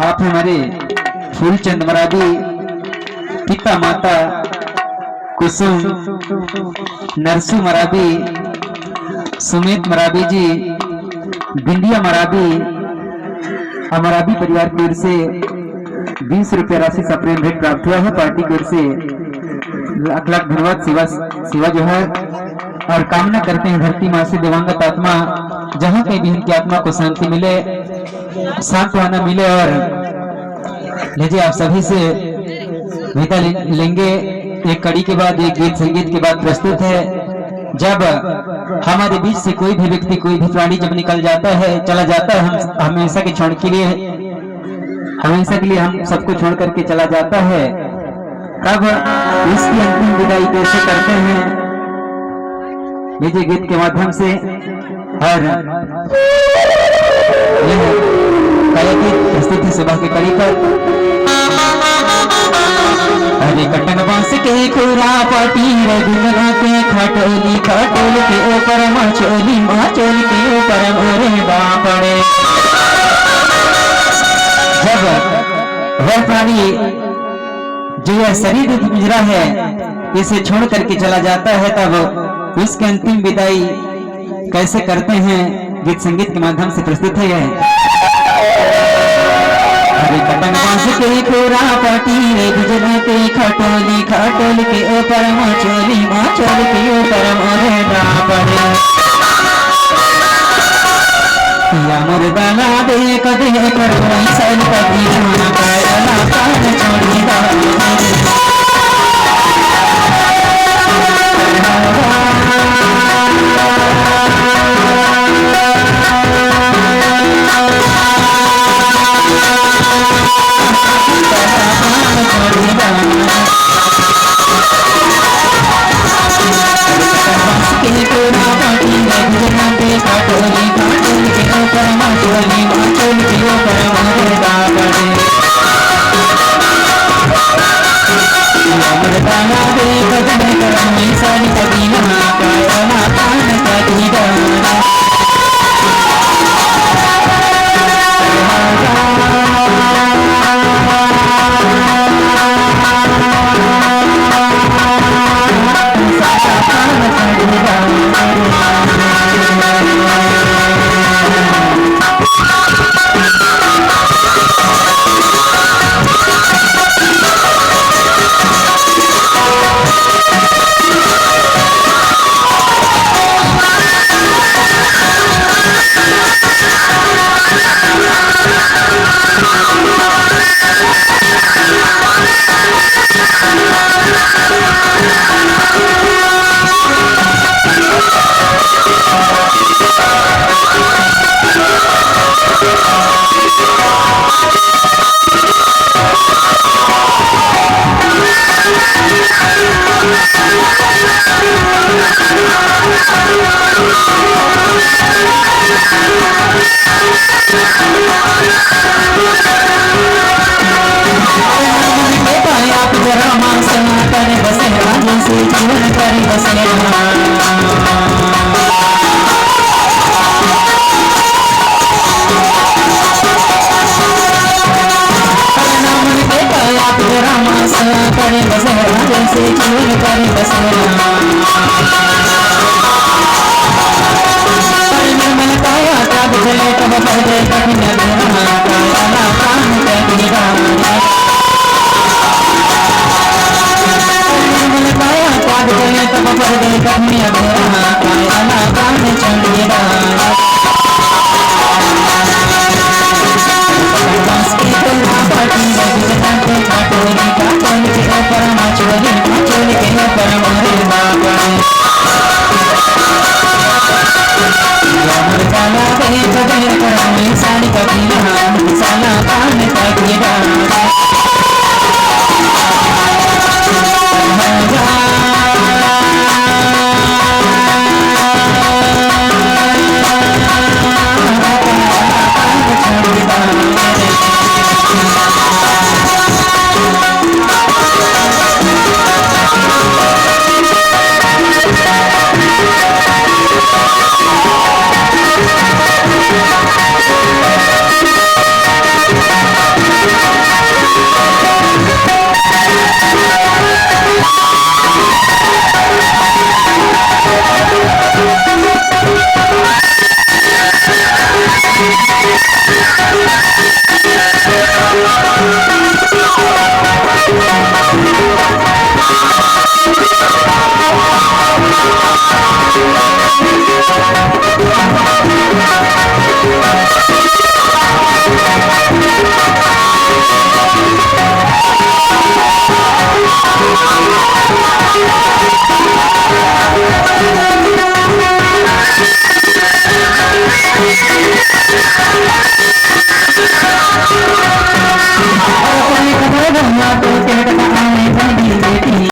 आप हमारे फूलचंद मराबी, पिता माता कुसुम, नरसू मराबी, सुमित मराबी जी, बिंदिया मराबी, मराबी परिवार की ओर से 20 रुपया राशि का प्रेम भेंट प्राप्त हुआ है। पार्टी की ओर से लाख लाख धन्यवाद। सेवा जो है और कामना करते हैं धरती माँ से दिवंगत आत्मा जहाँ कहीं भी इनकी आत्मा को शांति मिले, सांत्वना मिले। और लीजिए आप सभी से विदा लेंगे। एक कड़ी के बाद एक गीत संगीत के बाद प्रस्तुत है। जब हमारे बीच से कोई भी व्यक्ति, कोई भी प्राणी जब निकल जाता है, चला जाता है, हम हमेशा के क्षण के लिए, हमेशा के लिए हम सबको छोड़ करके चला जाता है, तब इसकी अंतिम विदाई कैसे करते हैं लीजिए गीत के माध्यम से। और यह प्रस्तुति सभा की कड़ी पर अरे कटन बांस के खुरा पटी रघुना के खटोली, खटोल के ऊपर मचोली, मचोल के ऊपर मोरे बापड़े। जब वह प्राणी जो यह शरीर गुजरा है इसे छोड़ करके चला जाता है, तब इसकी अंतिम विदाई कैसे करते हैं गीत संगीत के माध्यम से प्रस्तुत है। यह अरे कटन बांस के खुरा पटी गुजरा के खटोली, खटोल के ऊपर मचोली, मचोल के ऊपर मोरे बापड़े। या मुर्दाना देख देख सल कभी ना पायला कान छोड़ी सानी कभी ना साला कान का